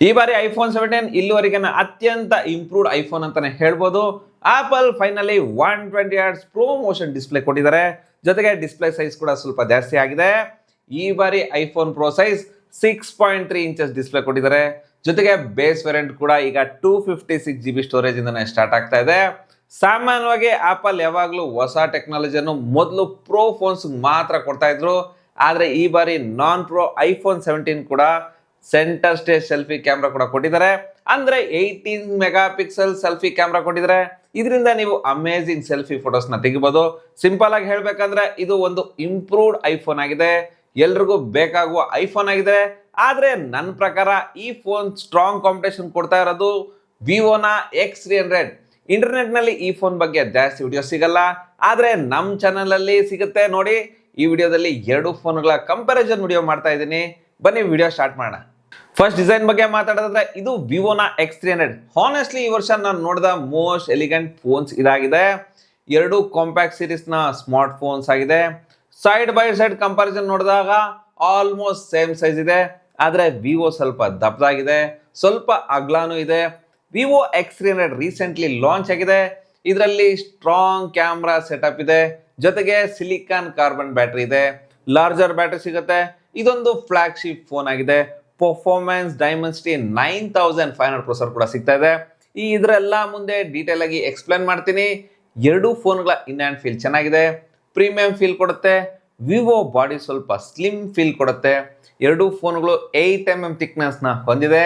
ಈ ಬಾರಿ ಐಫೋನ್ 17 ಇಲ್ಲಿವರೆಗಿನ ಅತ್ಯಂತ ಇಂಪ್ರೂವ್ಡ್ ಐಫೋನ್ ಅಂತಾನೆ ಹೇಳ್ಬೋದು. Apple finally 120 hertz ProMotion display ಕೊಟ್ಟಿದ್ದಾರೆ. ಜೊತೆಗೆ ಡಿಸ್ಪ್ಲೇ ಸೈಜ್ ಕೂಡ ಸ್ವಲ್ಪ ಜಾಸ್ತಿ ಆಗಿದೆ. ಈ ಬಾರಿ iPhone pro size 6.3 inches display ಕೊಟ್ಟಿದ್ದಾರೆ. ಜೊತೆಗೆ ಬೇಸ್ ವೇರಿಯಂಟ್ ಕೂಡ ಈಗ 256 GB ಸ್ಟೋರೇಜ್ ಇಂದಾನೆ ಸ್ಟಾರ್ಟ್ ಆಗ್ತಾ ಇದೆ. ಸಾಮಾನ್ಯವಾಗಿ ಆಪಲ್ ಯಾವಾಗಲೂ ಹೊಸ ಟೆಕ್ನಾಲಜಿಯನ್ನು ಮೊದಲು ಪ್ರೋ ಫೋನ್ಸ್ ಮಾತ್ರ ಕೊಡ್ತಾ ಇದ್ರು. ಆದ್ರೆ ಈ ಬಾರಿ ನಾನ್ ಪ್ರೋ ಐಫೋನ್ 17 ಕೂಡ ಸೆಂಟರ್ ಸ್ಟೇಜ್ ಸೆಲ್ಫಿ ಕ್ಯಾಮ್ರಾ ಕೂಡ ಕೊಟ್ಟಿದ್ದಾರೆ. ಅಂದ್ರೆ 18 ಮೆಗಾ ಪಿಕ್ಸೆಲ್ ಸೆಲ್ಫಿ ಕ್ಯಾಮ್ರಾ ಕೊಟ್ಟಿದ್ದಾರೆ. ಇದರಿಂದ ನೀವು ಅಮೇಜಿಂಗ್ ಸೆಲ್ಫಿ ಫೋಟೋಸ್ ನ ತೆಗಿಬಹುದು. ಸಿಂಪಲ್ ಆಗಿ ಹೇಳ್ಬೇಕಂದ್ರೆ ಇದು ಒಂದು ಇಂಪ್ರೂವ್ಡ್ ಐಫೋನ್ ಆಗಿದೆ, ಎಲ್ರಿಗೂ ಬೇಕಾಗುವ ಐಫೋನ್ ಆಗಿದೆ. ಆದ್ರೆ ನನ್ನ ಪ್ರಕಾರ ಈ ಫೋನ್ ಸ್ಟ್ರಾಂಗ್ ಕಾಂಪಿಟೇಷನ್ ಕೊಡ್ತಾ ಇರೋದು ವಿವೋನ X300. ಇಂಟರ್ನೆಟ್ ನಲ್ಲಿ ಈ ಫೋನ್ ಬಗ್ಗೆ ಜಾಸ್ತಿ ವಿಡಿಯೋ ಸಿಗಲ್ಲ, ಆದ್ರೆ ನಮ್ಮ ಚಾನಲ್ ಅಲ್ಲಿ ಸಿಗುತ್ತೆ ನೋಡಿ. ಈ ವಿಡಿಯೋದಲ್ಲಿ ಎರಡು ಫೋನ್ಗಳ ಕಂಪ್ಯಾರಿಸನ್ ವಿಡಿಯೋ ಮಾಡ್ತಾ ಇದ್ದೀನಿ. ಬನ್ನಿ ವಿಡಿಯೋ ಸ್ಟಾರ್ಟ್ ಮಾಡೋಣ. ಫಸ್ಟ್ ಡಿಸೈನ್ ಬಗ್ಗೆ ಮಾತಾಡೋದಾದ್ರೆ ಇದು ವಿವೋನ X300. ಹಾನೆಸ್ಟ್ಲಿ ಈ ವರ್ಷ ನಾನು ನೋಡಿದ ಮೋಸ್ಟ್ ಎಲಿಗೆಂಟ್ ಫೋನ್ಸ್ ಇದಾಗಿದೆ. ಎರಡು ಕಾಂಪ್ಯಾಕ್ಟ್ ಸೀರೀಸ್ ನ ಸ್ಮಾರ್ಟ್ ಫೋನ್ಸ್ ಆಗಿದೆ. ಸೈಡ್ ಬೈ ಸೈಡ್ ಕಂಪ್ಯಾರಿಸನ್ ನೋಡಿದಾಗ ಆಲ್ಮೋಸ್ಟ್ ಸೇಮ್ ಸೈಜ್ ಇದೆ. ಆದ್ರೆ ವಿವೋ ಸ್ವಲ್ಪ ದಪ್ಪದಾಗಿದೆ, ಸ್ವಲ್ಪ ಅಗ್ಲಾನು ಇದೆ. ವಿವೋ X300 ರೀಸೆಂಟ್ಲಿ ಲಾಂಚ್ ಆಗಿದೆ. ಇದರಲ್ಲಿ ಸ್ಟ್ರಾಂಗ್ ಕ್ಯಾಮ್ರಾ ಸೆಟಪ್ ಇದೆ, ಜೊತೆಗೆ ಸಿಲಿಕಾನ್ ಕಾರ್ಬನ್ ಬ್ಯಾಟರಿ ಇದೆ, ಲಾರ್ಜರ್ ಬ್ಯಾಟರಿ ಸಿಗುತ್ತೆ. ಇದೊಂದು ಫ್ಲಾಗ್ಶಿಪ್ ಫೋನ್ ಆಗಿದೆ. ಪರ್ಫಾರ್ಮೆನ್ಸ್ ಡೈಮೆನ್ಸಿಟಿ 9500 ಪ್ರೊಸೆಸರ್ ಕೂಡ ಸಿಗ್ತಾ ಇದೆ. ಇದರೆಲ್ಲ ಮುಂದೆ ಡೀಟೇಲ್ ಆಗಿ ಎಕ್ಸ್ಪ್ಲೇನ್ ಮಾಡ್ತೀನಿ. ಎರಡು ಫೋನ್ಗಳ ಇನ್ ಹ್ಯಾಂಡ್ ಫೀಲ್ ಚೆನ್ನಾಗಿದೆ, ಪ್ರೀಮಿಯಂ ಫೀಲ್ ಕೊಡುತ್ತೆ. ವಿವೋ ಬಾಡಿ ಸ್ವಲ್ಪ ಸ್ಲಿಮ್ ಫೀಲ್ ಕೊಡುತ್ತೆ. ಎರಡು ಫೋನ್ಗಳು 8mm ಥಿಕ್ನೆಸ್ ನ ಹೊಂದಿದೆ.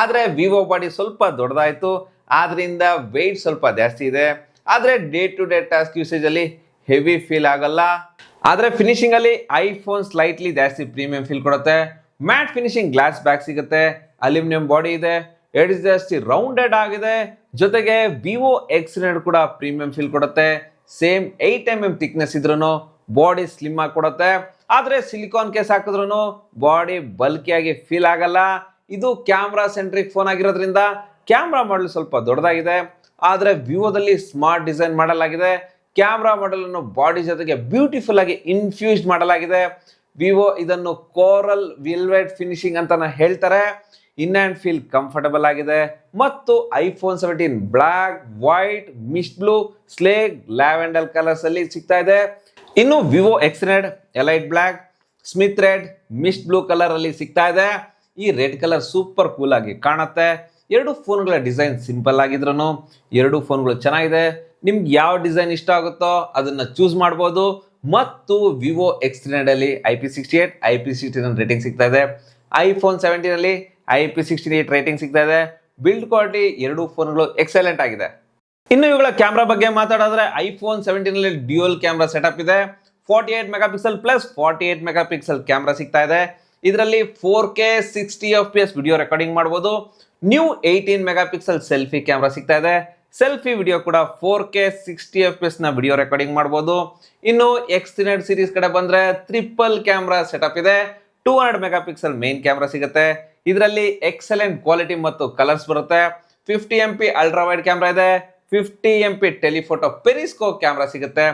ಆದ್ರೆ ವಿವೋ ಬಾಡಿ ಸ್ವಲ್ಪ ದೊಡ್ಡದಾಯ್ತು, ಆದ್ರಿಂದ ವೆಯ್ಟ್ ಸ್ವಲ್ಪ ಜಾಸ್ತಿ ಇದೆ. ಆದ್ರೆ day to day task usage ಅಲ್ಲಿ ಹೆವಿ ಫೀಲ್ ಆಗಲ್ಲ. ಆದ್ರೆ ಫಿನಿಶಿಂಗ್ ಅಲ್ಲಿ ಐಫೋನ್ ಸ್ಲೈಟ್ಲಿ ಜಾಸ್ತಿ ಪ್ರೀಮಿಯಂ ಫೀಲ್ ಕೊಡುತ್ತೆ. ಮ್ಯಾಟ್ ಫಿನಿಶಿಂಗ್ ಗ್ಲಾಸ್ ಬ್ಯಾಕ್ ಸಿಗುತ್ತೆ, ಅಲ್ಯೂಮಿನಿಯಂ ಬಾಡಿ ಇದೆ, ಎಡ್ಜ್ ಜಾಸ್ತಿ ರೌಂಡೆಡ್ ಆಗಿದೆ. ಜೊತೆಗೆ ವಿವೋ X300 ಕೂಡ ಪ್ರೀಮಿಯಂ ಫೀಲ್ ಕೊಡುತ್ತೆ. ಸೇಮ್ 8mm ಥಿಕ್ನೆಸ್ ಇದ್ರೂ ಬಾಡಿ ಸ್ಲಿಮ್ ಆಗಿ ಕೊಡುತ್ತೆ. ಆದ್ರೆ ಸಿಲಿಕಾನ್ ಕೇಸ್ ಹಾಕಿದ್ರು ಬಾಡಿ ಬಲ್ಕಿಯಾಗಿ ಫೀಲ್ ಆಗಲ್ಲ. ಇದು ಕ್ಯಾಮ್ರಾ ಸೆಂಟ್ರಿಕ್ ಫೋನ್ ಆಗಿರೋದ್ರಿಂದ ಕ್ಯಾಮ್ರಾ ಮಾಡಲ್ ಸ್ವಲ್ಪ ದೊಡ್ಡದಾಗಿದೆ. ಆದ್ರೆ ವಿವೋದಲ್ಲಿ ಸ್ಮಾರ್ಟ್ ಡಿಸೈನ್ ಮಾಡಲಾಗಿದೆ. ಕ್ಯಾಮ್ರಾ ಮಾಡೆಲ್ ಅನ್ನು ಬಾಡಿ ಜೊತೆಗೆ ಬ್ಯೂಟಿಫುಲ್ ಆಗಿ ಇನ್ಫ್ಯೂಸ್ಡ್ ಮಾಡಲಾಗಿದೆ. ವಿವೋ ಇದನ್ನು ಕೋರಲ್ ವಿಲ್ವೆಟ್ ಫಿನಿಶಿಂಗ್ ಅಂತಾನೆ ಹೇಳ್ತಾರೆ. ಇನ್ ಹ್ಯಾಂಡ್ ಫೀಲ್ ಕಂಫರ್ಟಬಲ್ ಆಗಿದೆ. ಮತ್ತು iPhone 17 black, white, mist blue, ಸ್ಲೇಗ್, ಲ್ಯಾವೆಂಡರ್ ಕಲರ್ಸ್ ಅಲ್ಲಿ ಸಿಗ್ತಾ ಇದೆ. ಇನ್ನು ವಿವೋ X300 ಎಲೈಟ್ ಬ್ಲಾಕ್, ಸ್ಮಿತ್ ರೆಡ್, ಮಿಸ್ಟ್ ಬ್ಲೂ ಕಲರ್ ಅಲ್ಲಿ ಸಿಗ್ತಾ ಇದೆ. ಈ ರೆಡ್ ಕಲರ್ ಸೂಪರ್ ಕೂಲ್ ಆಗಿ ಕಾಣುತ್ತೆ. ಎರಡು ಫೋನ್ಗಳ ಡಿಸೈನ್ ಸಿಂಪಲ್ ಆಗಿದ್ರು ಎರಡು ಫೋನ್ಗಳು ಚೆನ್ನಾಗಿದೆ. ನಿಮ್ಗೆ ಯಾವ ಡಿಸೈನ್ ಇಷ್ಟ ಆಗುತ್ತೋ ಅದನ್ನ ಚೂಸ್ ಮಾಡ್ಬೋದು. ಮತ್ತು ವಿವೋ X300 ಅಲ್ಲಿ IP68, IP69 ರೇಟಿಂಗ್ ಸಿಗ್ತಾ ಇದೆ. ಐಫೋನ್ 17 ಅಲ್ಲಿ IP68 ರೇಟಿಂಗ್ ಸಿಗ್ತಾ ಇದೆ. ಬಿಲ್ಡ್ ಕ್ವಾಲಿಟಿ ಎರಡು ಫೋನ್ಗಳು ಎಕ್ಸಲೆಂಟ್ ಆಗಿದೆ. ಇನ್ನು ಇವುಗಳ ಕ್ಯಾಮ್ರಾ ಬಗ್ಗೆ ಮಾತಾಡಿದ್ರೆ ಐಫೋನ್ 17 ಅಲ್ಲಿ ಡ್ಯೂಯಲ್ ಕ್ಯಾಮ್ರಾ ಸೆಟಪ್ ಇದೆ. 48 mega pixel plus 48 mega pixel camera ಸಿಗ್ತಾ ಇದೆ. ಇದರಲ್ಲಿ 4K 60 FPS ವಿಡಿಯೋ ರೆಕಾರ್ಡಿಂಗ್ ಮಾಡಬಹುದು. New 18 mega pixel selfie camera ಸಿಗ್ತಾ ಇದೆ. ಸೆಲ್ಫಿ ವಿಡಿಯೋ ಕೂಡ 4K 60 FPS ನ ವಿಡಿಯೋ ರೆಕಾರ್ಡಿಂಗ್ ಮಾಡಬಹುದು. ಇನ್ನು X300 ಸೀರೀಸ್ ಕಡೆ ಬಂದ್ರೆ ಟ್ರಿಪಲ್ ಕ್ಯಾಮ್ರಾ ಸೆಟಪ್ ಇದೆ. 200 ಮೆಗಾ ಪಿಕ್ಸೆಲ್ ಮೇನ್ ಕ್ಯಾಮ್ರಾ ಸಿಗುತ್ತೆ. ಇದರಲ್ಲಿ ಎಕ್ಸಲೆಂಟ್ ಕ್ವಾಲಿಟಿ ಮತ್ತು ಕಲರ್ಸ್ ಬರುತ್ತೆ. 50MP ಅಲ್ಟ್ರಾ ವೈಡ್ ಕ್ಯಾಮ್ರಾ ಇದೆ. 50MP ಟೆಲಿಫೋಟೋ ಪೆರಿಸ್ಕೋಪ್ ಕ್ಯಾಮ್ರಾ ಸಿಗುತ್ತೆ.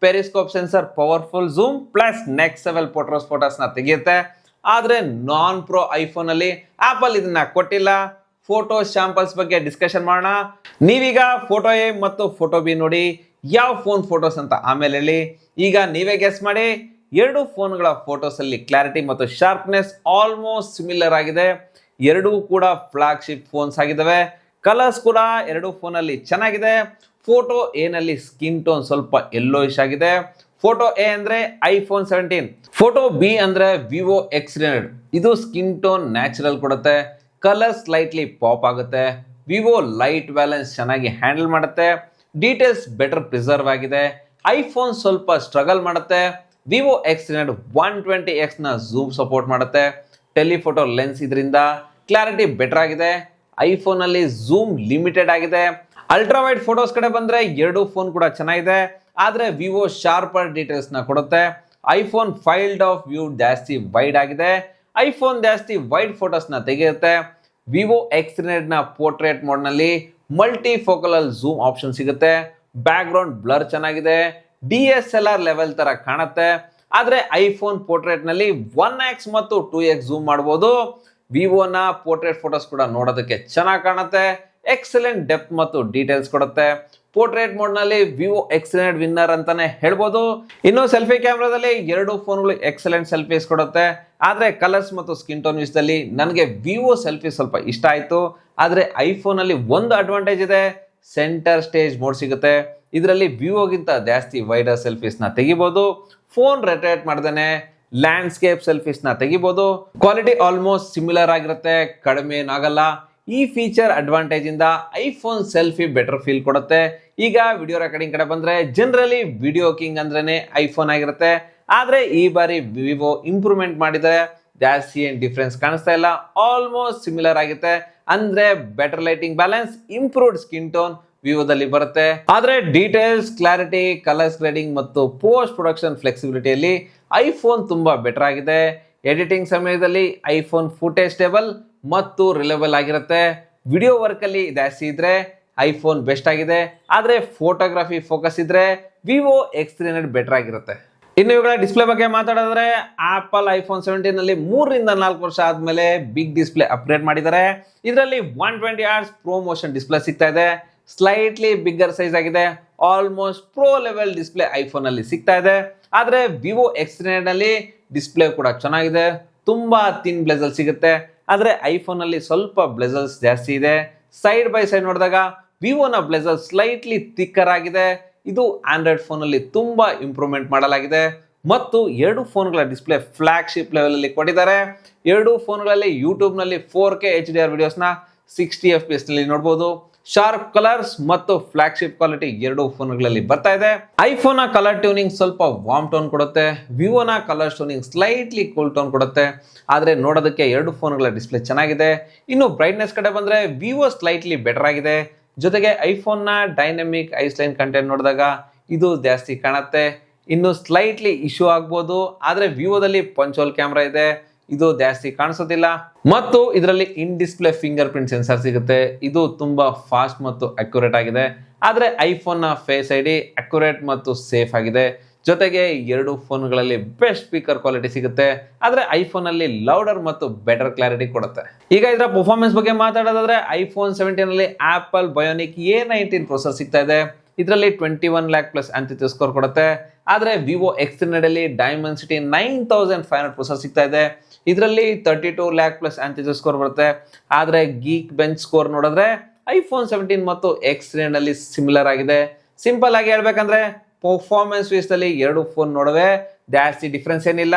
Periscope sensor powerful zoom plus next level photos ನ ತೆಗೆಯುತ್ತೆ. ಆದ್ರೆ ನಾನ್ ಪ್ರೋ ಐಫೋನ್ ಅಲ್ಲಿ ಆಪಲ್ ಇದನ್ನ ಕೊಟ್ಟಿಲ್ಲ. ಫೋಟೋ ಶಾಂಪಲ್ಸ್ ಬಗ್ಗೆ ಡಿಸ್ಕಷನ್ ಮಾಡೋಣ. ನೀವೀಗ ಫೋಟೋ ಎ ಮತ್ತು ಫೋಟೋ ಬಿ ನೋಡಿ, ಯಾವ ಫೋನ್ ಫೋಟೋಸ್ ಅಂತ ಆಮೇಲೆ ಹೇಳಿ. ಈಗ ನೀವೇ ಗೆಸ್ ಮಾಡಿ. ಎರಡು ಫೋನ್ಗಳ ಫೋಟೋಸ್ ಅಲ್ಲಿ ಕ್ಲಾರಿಟಿ ಮತ್ತು ಶಾರ್ಪ್ನೆಸ್ ಆಲ್ಮೋಸ್ಟ್ ಸಿಮಿಲರ್ ಆಗಿದೆ. ಎರಡೂ ಕೂಡ ಫ್ಲಾಗ್ಶಿಪ್ ಫೋನ್ಸ್ ಆಗಿದ್ದಾವೆ. ಕಲರ್ಸ್ ಕೂಡ ಎರಡು ಫೋನ್ ಅಲ್ಲಿ ಚೆನ್ನಾಗಿದೆ. ಫೋಟೋ ಎ ನಲ್ಲಿ ಸ್ಕಿನ್ ಟೋನ್ ಸ್ವಲ್ಪ ಯೆಲ್ಲೋಯಿಶ್ ಆಗಿದೆ. ಫೋಟೋ ಎ ಅಂದ್ರೆ ಐಫೋನ್ 17. ಫೋಟೋ ಬಿ ಅಂದ್ರೆ ವಿವೋ X300. ಇದು ಸ್ಕಿನ್ ಟೋನ್ ನ್ಯಾಚುರಲ್ ಕೊಡುತ್ತೆ, ಕಲರ್ ಸ್ಲೈಟ್ಲಿ ಪಾಪ್ ಆಗುತ್ತೆ. ವಿವೋ ಲೈಟ್ ಬ್ಯಾಲೆನ್ಸ್ ಚೆನ್ನಾಗಿ ಹ್ಯಾಂಡಲ್ ಮಾಡುತ್ತೆ. ಡೀಟೇಲ್ಸ್ ಬೆಟರ್ ಪ್ರಿಸರ್ವ್ ಆಗಿದೆ. ಐಫೋನ್ ಸ್ವಲ್ಪ ಸ್ಟ್ರಗಲ್ ಮಾಡುತ್ತೆ. ವಿವೋ X300 120x ನ ಝೂಮ್ ಸಪೋರ್ಟ್ ಮಾಡುತ್ತೆ. ಟೆಲಿಫೋಟೋ ಲೆನ್ಸ್ ಇದರಿಂದ ಕ್ಲಾರಿಟಿ ಬೆಟರ್ ಆಗಿದೆ. ಐಫೋನ್ ಅಲ್ಲಿ ಝೂಮ್ ಲಿಮಿಟೆಡ್ ಆಗಿದೆ. ಅಲ್ಟ್ರಾ ವೈಡ್ ಫೋಟೋಸ್ ಕಡೆ ಬಂದ್ರೆ ಎರಡು ಫೋನ್ ಕೂಡ ಚೆನ್ನಾಗಿದೆ. ಆದ್ರೆ ವಿವೋ ಶಾರ್ಪರ್ ಡೀಟೇಲ್ಸ್ ನ ಕೊಡುತ್ತೆ. ಐಫೋನ್ ಫೈಲ್ಡ್ ಆಫ್ ವ್ಯೂ ಜಾಸ್ತಿ ವೈಡ್ ಆಗಿದೆ. ಐಫೋನ್ ಜಾಸ್ತಿ ವೈಡ್ ಫೋಟೋಸ್ ನ ತೆಗೆಯುತ್ತೆ. ವಿವೋ X300 ನ ಪೋರ್ಟ್ರೇಟ್ ಮೋಡ್ ನಲ್ಲಿ ಮಲ್ಟಿ ಫೋಕಲ್ ಝೂಮ್ ಆಪ್ಷನ್ ಸಿಗುತ್ತೆ. ಬ್ಯಾಕ್ ಗ್ರೌಂಡ್ ಬ್ಲರ್ ಚೆನ್ನಾಗಿದೆ. DSLR ಲೆವೆಲ್ ತರ ಕಾಣುತ್ತೆ. ಆದ್ರೆ ಐಫೋನ್ ಪೋರ್ಟ್ರೇಟ್ ನಲ್ಲಿ 1x ಮತ್ತು 2x ಝೂಮ್ ಮಾಡಬಹುದು. ವಿವೋನ ಪೋರ್ಟ್ರೇಟ್ ಫೋಟೋಸ್ ಕೂಡ ನೋಡೋದಕ್ಕೆ ಚೆನ್ನಾಗಿ ಕಾಣುತ್ತೆ, ಎಕ್ಸಲೆಂಟ್ ಡೆಪ್ತ್ ಮತ್ತು ಡೀಟೇಲ್ಸ್ ಕೊಡುತ್ತೆ. ಪೋರ್ಟ್ರೇಟ್ ಮೋಡ್ ನಲ್ಲಿ ವಿವೋ ಎಕ್ಸಲೆಂಟ್ ವಿನ್ನರ್ ಅಂತಾನೆ ಹೇಳ್ಬೋದು. ಇನ್ನು ಸೆಲ್ಫಿ ಕ್ಯಾಮ್ರಾದಲ್ಲಿ ಎರಡು ಫೋನ್ಗಳು ಎಕ್ಸಲೆಂಟ್ ಸೆಲ್ಫೀಸ್ ಕೊಡುತ್ತೆ. ಆದ್ರೆ ಕಲರ್ಸ್ ಮತ್ತು ಸ್ಕಿನ್ ಟೋನ್ ವಿಷಯದಲ್ಲಿ ನನಗೆ ವಿವೋ ಸೆಲ್ಫಿ ಸ್ವಲ್ಪ ಇಷ್ಟ ಆಯ್ತು. ಆದ್ರೆ ಐಫೋನ್ ಅಲ್ಲಿ ಒಂದು ಅಡ್ವಾಂಟೇಜ್ ಇದೆ, ಸೆಂಟರ್ ಸ್ಟೇಜ್ ಮೋಡ್ ಸಿಗುತ್ತೆ. ಇದರಲ್ಲಿ ವಿವೋಗಿಂತ ಜಾಸ್ತಿ ವೈಡರ್ ಸೆಲ್ಫೀಸ್ ನ ತೆಗಿಬಹುದು. ಫೋನ್ ರೊಟೇಟ್ ಮಾಡ್ದೇನೆ ಲ್ಯಾಂಡ್ಸ್ಕೇಪ್ ಸೆಲ್ಫೀಸ್ ನ ತೆಗಿಬಹುದು. ಕ್ವಾಲಿಟಿ ಆಲ್ಮೋಸ್ಟ್ ಸಿಮಿಲರ್ ಆಗಿರುತ್ತೆ, ಕಡಿಮೆ ಏನಾಗಲ್ಲ. ಈ ಫೀಚರ್ ಅಡ್ವಾಂಟೇಜ್ ಇಂದ ಐಫೋನ್ ಸೆಲ್ಫಿ ಬೆಟರ್ ಫೀಲ್ ಕೊಡುತ್ತೆ. ಈಗ ವಿಡಿಯೋ ರೆಕಾರ್ಡಿಂಗ್ ಕಡೆ ಬಂದ್ರೆ ಜನರಲಿ ವಿಡಿಯೋ ಕಿಂಗ್ ಅಂದ್ರೇನೆ ಐಫೋನ್ ಆಗಿರುತ್ತೆ. ಆದ್ರೆ ಈ ಬಾರಿ ವಿವೋ ಇಂಪ್ರೂವ್ಮೆಂಟ್ ಮಾಡಿದರೆ ಜಾಸ್ತಿ ಏನ್ ಡಿಫ್ರೆನ್ಸ್ ಕಾಣಿಸ್ತಾ ಇಲ್ಲ, ಆಲ್ಮೋಸ್ಟ್ ಸಿಮಿಲರ್ ಆಗುತ್ತೆ. ಅಂದ್ರೆ better lighting balance, improved skin tone ವಿವೋದಲ್ಲಿ ಬರುತ್ತೆ. ಆದ್ರೆ ಡೀಟೇಲ್ಸ್, ಕ್ಲಾರಿಟಿ, ಕಲರ್ಸ್ ಗ್ರೇಡಿಂಗ್ ಮತ್ತು ಪೋಸ್ಟ್ ಪ್ರೊಡಕ್ಷನ್ ಫ್ಲೆಕ್ಸಿಬಿಲಿಟಿಯಲ್ಲಿ ಐಫೋನ್ ತುಂಬಾ ಬೆಟರ್ ಆಗಿದೆ. ಎಡಿಟಿಂಗ್ ಸಮಯದಲ್ಲಿ ಐಫೋನ್ ಫುಟೇಜ್ ಸ್ಟೇಬಲ್ ಮತ್ತು ರಿಲೇಬಲ್ ಆಗಿರುತ್ತೆ. ವಿಡಿಯೋ ವರ್ಕ್ ಅಲ್ಲಿ ಜಾಸ್ತಿ ಇದ್ರೆ ಐಫೋನ್ ಬೆಸ್ಟ್ ಆಗಿದೆ. ಆದ್ರೆ ಫೋಟೋಗ್ರಫಿ ಫೋಕಸ್ ಇದ್ರೆ ವಿವೋ X300 ಬೆಟರ್ ಆಗಿರುತ್ತೆ. ಇನ್ನು ಇವುಗಳ ಡಿಸ್ಪ್ಲೇ ಬಗ್ಗೆ ಮಾತಾಡಿದ್ರೆ ಆಪಲ್ ಐಫೋನ್ 17 ನಲ್ಲಿ 3 ರಿಂದ 4 ವರ್ಷ ಆದ್ಮೇಲೆ ಬಿಗ್ ಡಿಸ್ಪ್ಲೇ ಅಪ್ಗ್ರೇಡ್ ಮಾಡಿದ್ದಾರೆ. ಇದರಲ್ಲಿ 120 Hz ಪ್ರೋ ಮೋಷನ್ ಡಿಸ್ಪ್ಲೇ ಸಿಗ್ತಾ ಇದೆ. ಸ್ಲೈಟ್ಲಿ ಬಿಗ್ಗರ್ ಸೈಜ್ ಆಗಿದೆ. Almost pro level display iPhone ಅಲ್ಲಿ ಸಿಗ್ತಾ ಇದೆ. ಆದ್ರೆ ವಿವೋ X300 ನಲ್ಲಿ ಡಿಸ್ಪ್ಲೇ ಕೂಡ ಚೆನ್ನಾಗಿದೆ, ತುಂಬಾ ಥಿನ್ ಬ್ಲೆಜಲ್ ಸಿಗುತ್ತೆ. ಆದ್ರೆ ಐಫೋನ್ ಅಲ್ಲಿ ಸ್ವಲ್ಪ ಬ್ಲೆಜಲ್ಸ್ ಜಾಸ್ತಿ ಇದೆ. ಸೈಡ್ ಬೈ ಸೈಡ್ ನೋಡಿದಾಗ ವಿವೋನ ಬ್ಲೆಜಲ್ ಸ್ಲೈಟ್ಲಿ ಥಿಕ್ಕರ್ ಆಗಿದೆ. ಇದು ಆಂಡ್ರಾಯ್ಡ್ ಫೋನ್ ಅಲ್ಲಿ ತುಂಬಾ ಇಂಪ್ರೂವ್ಮೆಂಟ್ ಮಾಡಲಾಗಿದೆ. ಮತ್ತು ಎರಡು ಫೋನ್ಗಳ ಡಿಸ್ಪ್ಲೇ ಫ್ಲಾಗ್ಶಿಪ್ ಲೆವೆಲ್ ಅಲ್ಲಿ ಕೊಟ್ಟಿದ್ದಾರೆ. ಎರಡು ಫೋನ್ಗಳಲ್ಲಿ ಯೂಟ್ಯೂಬ್ ನಲ್ಲಿ 4K HDR ವಿಡಿಯೋಸ್ನ 60 FPS ನಲ್ಲಿ ನೋಡಬಹುದು. ಶಾರ್ಪ್ ಕಲರ್ಸ್ ಮತ್ತು ಫ್ಲಾಗ್ಶಿಪ್ ಕ್ವಾಲಿಟಿ ಎರಡು ಫೋನ್ಗಳಲ್ಲಿ ಬರ್ತಾ ಇದೆ. ಐಫೋನ್ ನ ಕಲರ್ ಟ್ಯೂನಿಂಗ್ ಸ್ವಲ್ಪ ವಾರ್ಮ್ ಟೋನ್ ಕೊಡುತ್ತೆ, ವಿವೋನ colour tuning slightly cool tone ಕೊಡುತ್ತೆ. ಆದ್ರೆ ನೋಡೋದಕ್ಕೆ ಎರಡು ಫೋನ್ಗಳ ಡಿಸ್ಪ್ಲೇ ಚೆನ್ನಾಗಿದೆ. ಇನ್ನು ಬ್ರೈಟ್ನೆಸ್ ಕಡೆ ಬಂದ್ರೆ ವಿವೋ ಸ್ಲೈಟ್ಲಿ ಬೆಟರ್ ಆಗಿದೆ. ಜೊತೆಗೆ ಐಫೋನ್ ನ ಡೈನಮಿಕ್ ಐಸ್ಲೈನ್ ಕಂಟೆಂಟ್ ನೋಡಿದಾಗ ಇದು ಜಾಸ್ತಿ ಕಾಣುತ್ತೆ. ಇನ್ನು ಸ್ಲೈಟ್ಲಿ ಇಶ್ಯೂ ಆಗ್ಬೋದು. ಆದ್ರೆ ವಿವೋದಲ್ಲಿ ಪಂಚೋಲ್ ಕ್ಯಾಮ್ರಾ ಇದೆ, ಇದು ಜಾಸ್ತಿ ಕಾಣಿಸೋದಿಲ್ಲ. ಮತ್ತು ಇದರಲ್ಲಿ ಇನ್ ಡಿಸ್ಪ್ಲೇ ಫಿಂಗರ್ ಪ್ರಿಂಟ್ ಸೆನ್ಸರ್ ಸಿಗುತ್ತೆ. ಇದು ತುಂಬಾ ಫಾಸ್ಟ್ ಮತ್ತು ಅಕ್ಯುರೇಟ್ ಆಗಿದೆ. ಆದ್ರೆ ಐಫೋನ್ ನ ಫೇಸ್ ಐಡಿ ಅಕ್ಯುರೇಟ್ ಮತ್ತು ಸೇಫ್ ಆಗಿದೆ. ಜೊತೆಗೆ ಎರಡು ಫೋನ್ಗಳಲ್ಲಿ ಬೆಸ್ಟ್ ಸ್ಪೀಕರ್ ಕ್ವಾಲಿಟಿ ಸಿಗುತ್ತೆ. ಆದ್ರೆ ಐಫೋನ್ ಅಲ್ಲಿ ಲೌಡರ್ ಮತ್ತು ಬೆಟರ್ ಕ್ಲಾರಿಟಿ ಕೊಡುತ್ತೆ. ಈಗ ಇದರ ಪರ್ಫಾರ್ಮೆನ್ಸ್ ಬಗ್ಗೆ ಮಾತಾಡೋದಾದ್ರೆ ಐಫೋನ್ 17 ನಲ್ಲಿ ಆಪಲ್ ಬಯೋನಿಕ್ A19 ಪ್ರೊಸೆಸರ್ ಸಿಗ್ತಾ ಇದೆ. ಇದರಲ್ಲಿ 21 lakh ಪ್ಲಸ್ ಆಂಥಿಟಿ ಸ್ಕೋರ್ ಕೊಡುತ್ತೆ. ಆದ್ರೆ ವಿವೋ X300 ಅಲ್ಲಿ ಡೈಮೆನ್ಸಿಟಿ 9500 ಪ್ರೊಸೆಸರ್ ಸಿಗ್ತಾ ಇದೆ. ಇದರಲ್ಲಿ 32 lakh ಪ್ಲಸ್ ಆಂಥಿಟಿ ಸ್ಕೋರ್ ಬರುತ್ತೆ. ಆದ್ರೆ ಗೀಕ್ ಬೆಂಚ್ ಸ್ಕೋರ್ ನೋಡಿದ್ರೆ ಐಫೋನ್ 17 ಮತ್ತು X300 ಅಲ್ಲಿ ಸಿಮಿಲರ್ ಆಗಿದೆ. ಸಿಂಪಲ್ ಆಗಿ ಹೇಳ್ಬೇಕಂದ್ರೆ ಪರ್ಫಾರ್ಮೆನ್ಸ್ ವಿಷಯದಲ್ಲಿ ಎರಡು ಫೋನ್ ನೋಡುವೆ ಜಾಸ್ತಿ ಡಿಫ್ರೆನ್ಸ್ ಏನಿಲ್ಲ.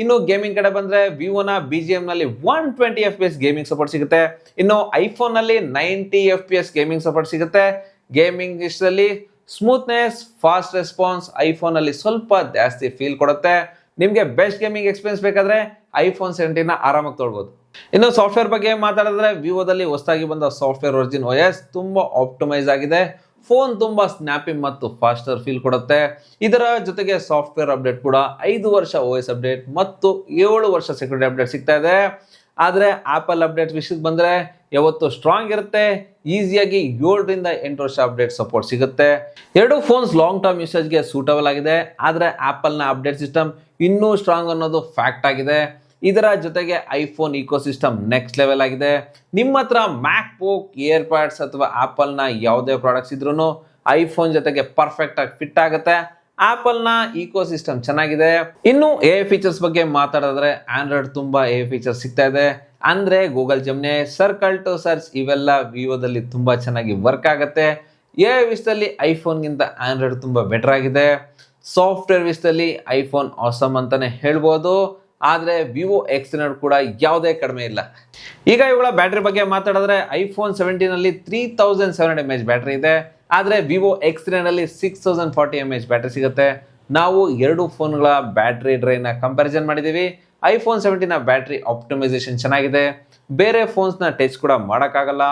ಇನ್ನು ಗೇಮಿಂಗ್ ಕಡೆ ಬಂದ್ರೆ ವಿವೋನ BGM ನಲ್ಲಿ 120 FPS ಗೇಮಿಂಗ್ ಸಪೋರ್ಟ್ ಸಿಗುತ್ತೆ. ಇನ್ನು ಐಫೋನ್ ನಲ್ಲಿ 90 FPS ಗೇಮಿಂಗ್ ಸಪೋರ್ಟ್ ಸಿಗುತ್ತೆ. ಗೇಮಿಂಗ್ ವಿಷಯದಲ್ಲಿ ಸ್ಮೂತ್ನೆಸ್, ಫಾಸ್ಟ್ ರೆಸ್ಪಾನ್ಸ್ ಐಫೋನ್ ಅಲ್ಲಿ ಸ್ವಲ್ಪ ಜಾಸ್ತಿ ಫೀಲ್ ಕೊಡುತ್ತೆ. ನಿಮಗೆ ಬೆಸ್ಟ್ ಗೇಮಿಂಗ್ ಎಕ್ಸ್ಪೀರಿಯನ್ಸ್ ಬೇಕಾದ್ರೆ ಐಫೋನ್ 17 ನ ಆರಾಮಾಗಿ ತೊಗೊಳ್ಬಹುದು. ಇನ್ನು ಸಾಫ್ಟ್ವೇರ್ ಬಗ್ಗೆ ಮಾತಾಡಿದ್ರೆ ವಿವೋದಲ್ಲಿ ಹೊಸದಾಗಿ ಬಂದ ಸಾಫ್ಟ್ವೇರ್ ವರ್ಜಿನ್ OS ತುಂಬಾ ಆಪ್ಟಿಮೈಸ್ ಆಗಿದೆ. ಫೋನ್ ತುಂಬಾ ಸ್ನ್ಯಾಪಿ ಮತ್ತು ಫಾಸ್ಟರ್ ಫೀಲ್ ಕೊಡುತ್ತೆ. ಇದರ ಜೊತೆಗೆ ಸಾಫ್ಟ್ವೇರ್ ಅಪ್ಡೇಟ್ ಕೂಡ 5 ವರ್ಷ OS ಅಪ್ಡೇಟ್ ಮತ್ತು 7 ವರ್ಷ ಸೆಕ್ಯೂರಿಟಿ ಅಪ್ಡೇಟ್ ಸಿಗ್ತಾ ಇದೆ. ಆದ್ರೆ ಆಪಲ್ ಅಪ್ಡೇಟ್ ವಿಷಯಕ್ಕೆ ಬಂದ್ರೆ ಯಾವತ್ತು ಸ್ಟ್ರಾಂಗ್ ಇರುತ್ತೆ. ಈಸಿಯಾಗಿ 7 ರಿಂದ 8 ವರ್ಷ ಅಪ್ಡೇಟ್ ಸಪೋರ್ಟ್ ಸಿಗುತ್ತೆ. ಎರಡು ಫೋನ್ಸ್ ಲಾಂಗ್ ಟರ್ಮ್ ಯೂಸೇಜ್ಗೆ ಸೂಟಬಲ್ ಆಗಿದೆ. ಆದ್ರೆ ಆಪಲ್ ನ ಅಪ್ಡೇಟ್ ಸಿಸ್ಟಮ್ ಇನ್ನೂ ಸ್ಟ್ರಾಂಗ್ ಅನ್ನೋದು ಫ್ಯಾಕ್ಟ್ ಆಗಿದೆ. ಇದರ ಜೊತೆಗೆ iPhone ecosystem next level ಆಗಿದೆ. ನಿಮ್ಮ ಹತ್ರ ಮ್ಯಾಕ್ ಬುಕ್, ಏರ್ ಪ್ಯಾಡ್ಸ್ ಅಥವಾ ಆಪಲ್ ನ ಯಾವುದೇ ಪ್ರಾಡಕ್ಟ್ಸ್ ಇದ್ರೂ ಐಫೋನ್ ಜೊತೆಗೆ ಪರ್ಫೆಕ್ಟ್ ಆಗಿ ಫಿಟ್ ಆಗುತ್ತೆ. ಆಪಲ್ ನ ಇಕೋ ಸಿಸ್ಟಮ್ ಚೆನ್ನಾಗಿದೆ. ಇನ್ನು AI ಫೀಚರ್ಸ್ ಬಗ್ಗೆ ಮಾತಾಡಿದ್ರೆ ಆಂಡ್ರಾಯ್ಡ್ ತುಂಬಾ AI ಫೀಚರ್ಸ್ ಸಿಗ್ತಾ ಇದೆ. ಅಂದ್ರೆ Google Gemini, circle to search ಇವೆಲ್ಲ ವಿವೋದಲ್ಲಿ ತುಂಬಾ ಚೆನ್ನಾಗಿ ವರ್ಕ್ ಆಗುತ್ತೆ. AI ವಿಷಯದಲ್ಲಿ ಐಫೋನ್ಗಿಂತ ಆಂಡ್ರಾಯ್ಡ್ ತುಂಬಾ ಬೆಟರ್ ಆಗಿದೆ. ಸಾಫ್ಟ್ವೇರ್ ವಿಷಯದಲ್ಲಿ ಐಫೋನ್ ಆಸಮ್ ಅಂತಾನೆ ಹೇಳ್ಬೋದು. ಆದ್ರೆ ವಿವೋ X300 ಕೂಡ ಯಾವುದೇ ಕಡಿಮೆ ಇಲ್ಲ. ಈಗ ಇವುಗಳ ಬ್ಯಾಟ್ರಿ ಬಗ್ಗೆ ಮಾತಾಡಿದ್ರೆ ಐಫೋನ್ 17 ನಲ್ಲಿ 3700 mAh ಬ್ಯಾಟ್ರಿ ಇದೆ. ಆದ್ರೆ ವಿವೋ X300 ಅಲ್ಲಿ 6040 mAh ಬ್ಯಾಟ್ರಿ ಸಿಗುತ್ತೆ. ನಾವು ಎರಡು ಫೋನ್ಗಳ ಬ್ಯಾಟ್ರಿ ಡ್ರೈನ್ ಕಂಪ್ಯಾರಿಸನ್ ಮಾಡಿದೀವಿ. ಐಫೋನ್ 17 ನ ಬ್ಯಾಟ್ರಿ ಆಪ್ಟಿಮೈಸೇಷನ್ ಚೆನ್ನಾಗಿದೆ. ಬೇರೆ ಫೋನ್ಸ್ ನ ಟಚ್ ಕೂಡ ಮಾಡೋಕ್ಕಾಗಲ್ಲ.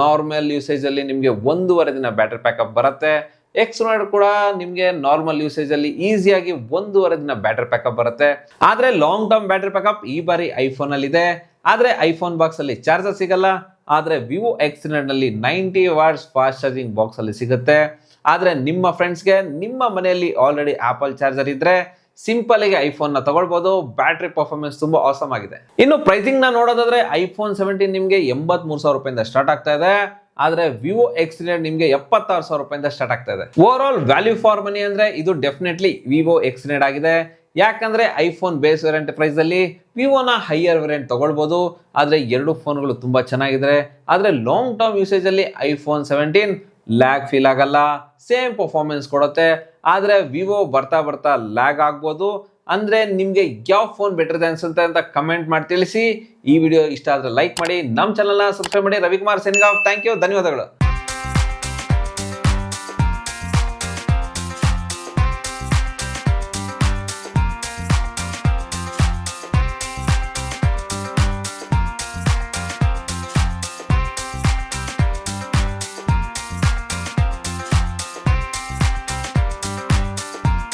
ನಾರ್ಮಲ್ ಯೂಸೇಜ್ ಅಲ್ಲಿ ನಿಮಗೆ 1.5 ದಿನ ಬ್ಯಾಟ್ರಿ ಪ್ಯಾಕಪ್ ಬರುತ್ತೆ. X300 ಕೂಡ ನಿಮಗೆ ನಾರ್ಮಲ್ ಯೂಸೇಜ್ ಅಲ್ಲಿ ಈಸಿಯಾಗಿ 1.5 ದಿನ ಬ್ಯಾಟ್ರಿ ಪ್ಯಾಕಪ್ ಬರುತ್ತೆ. ಆದ್ರೆ ಲಾಂಗ್ ಟರ್ಮ್ ಬ್ಯಾಟ್ರಿ ಪ್ಯಾಕಪ್ ಈ ಬಾರಿ ಐಫೋನ್ ಅಲ್ಲಿ ಇದೆ. ಆದ್ರೆ ಐಫೋನ್ ಬಾಕ್ಸ್ ಅಲ್ಲಿ ಚಾರ್ಜರ್ ಸಿಗಲ್ಲ. ಆದ್ರೆ ವಿವೋ X300 ನಲ್ಲಿ 90 ವಾಟ್ಸ್ ಫಾಸ್ಟ್ ಚಾರ್ಜಿಂಗ್ ಬಾಕ್ಸ್ ಅಲ್ಲಿ ಸಿಗುತ್ತೆ. ಆದ್ರೆ ನಿಮ್ಮ ಫ್ರೆಂಡ್ಸ್ಗೆ ನಿಮ್ಮ ಮನೆಯಲ್ಲಿ ಆಲ್ರೆಡಿ ಆಪಲ್ ಚಾರ್ಜರ್ ಇದ್ರೆ ಸಿಂಪಲ್ ಆಗಿ ಐಫೋನ್ ನ ತಗೊಳ್ಬಹುದು. ಬ್ಯಾಟ್ರಿ ಪರ್ಫಾರ್ಮೆನ್ಸ್ ತುಂಬಾ ಆಸಮ್ ಆಗಿದೆ. ಇನ್ನು ಪ್ರೈಸಿಂಗ್ ನ ನೋಡೋದಾದ್ರೆ ಐಫೋನ್ 17 ನಿಮ್ಗೆ 83,000 ರೂಪಾಯಿಂದ ಸ್ಟಾರ್ಟ್ ಆಗ್ತಾ ಇದೆ. ಆದ್ರೆ ವಿವೋ X3 ನಿಮ್ಗೆ 76,000 ರೂಪಾಯಿಂದ ಸ್ಟಾರ್ಟ್ ಆಗ್ತಾ ಇದೆ. Over all value for money ಅಂದ್ರೆ ಇದು ಡೆಫಿನೆಟ್ಲಿ ವಿವೋ X3 ಆಗಿದೆ. ಯಾಕಂದ್ರೆ ಐಫೋನ್ ಬೇಸ್ ವೇರಿಯಂಟ್ ಪ್ರೈಸ್ ಅಲ್ಲಿ ವಿವೋನ ಹೈಯರ್ ವೇರಿಯಂಟ್ ತಗೊಳ್ಬಹುದು. ಆದ್ರೆ ಎರಡು ಫೋನ್ಗಳು ತುಂಬಾ ಚೆನ್ನಾಗಿದ್ರೆ, ಆದ್ರೆ ಲಾಂಗ್ ಟರ್ಮ್ ಯೂಸೇಜ್ ಅಲ್ಲಿ ಐಫೋನ್ 17 ಲ್ಯಾಗ್ ಫೀಲ್ ಆಗಲ್ಲ, ಸೇಮ್ ಪರ್ಫಾರ್ಮೆನ್ಸ್ ಕೊಡುತ್ತೆ. ಆದ್ರೆ ವಿವೋ ಬರ್ತಾ ಬರ್ತಾ ಲ್ಯಾಗ್ ಆಗ್ಬೋದು. ಅಂದ್ರೆ ನಿಮ್ಗೆ ಯಾವ ಫೋನ್ ಬೆಟರ್ ಅನ್ಸುತ್ತೆ ಅಂತ ಕಮೆಂಟ್ ಮಾಡಿ ತಿಳಿಸಿ. ಈ ವಿಡಿಯೋ ಇಷ್ಟ ಆದ್ರೆ ಲೈಕ್ ಮಾಡಿ, ನಮ್ಮ ಚಾನಲ್ ನ ಸಬ್ಸ್ಕ್ರೈಬ್ ಮಾಡಿ. Ravikumar signing off. Thank you, ಧನ್ಯವಾದಗಳು.